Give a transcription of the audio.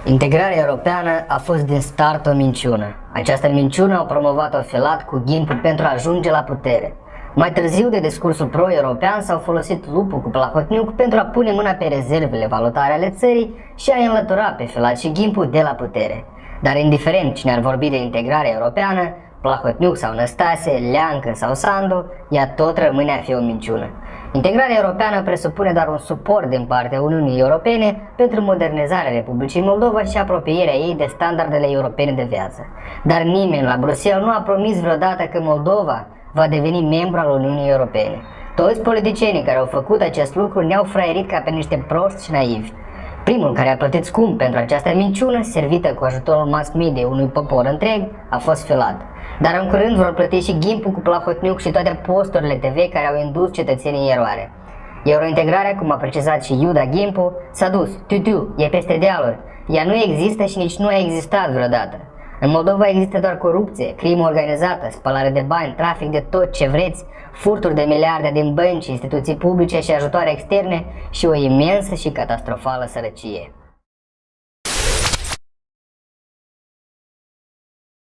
Integrarea europeană a fost din start o minciună. Această minciună au promovat-o Filat cu Ghimpul pentru a ajunge la putere. Mai târziu de discursul pro-european s-au folosit lupul cu Plahotniuc pentru a pune mâna pe rezervele valutare ale țării și a înlătura pe Filat și Ghimpul de la putere. Dar indiferent cine ar vorbi de integrare europeană, Plahotniuc sau Năstase, Leancă sau Sandu, ea tot rămâne a fi o minciună. Integrarea europeană presupune doar un suport din partea Uniunii Europene pentru modernizarea Republicii Moldova și apropierea ei de standardele europene de viață. Dar nimeni la Bruxelles nu a promis vreodată că Moldova va deveni membru al Uniunii Europene. Toți politicienii care au făcut acest lucru ne-au fraierit ca pe niște proști și naivi. Primul care a plătit scump pentru această minciună, servită cu ajutorul mass media unui popor întreg, a fost Filat. Dar în curând vor plăti și Ghimpul cu Plahotniuc și toate posturile TV care au indus cetățenii în eroare. Eurointegrarea, cum a precizat și Iuda Ghimpul, s-a dus, e peste dealuri. Ea nu există și nici nu a existat vreodată. În Moldova există doar corupție, crimă organizată, spălare de bani, trafic de tot ce vreți, furturi de miliarde din bănci, instituții publice și ajutoare externe și o imensă și catastrofală sărăcie.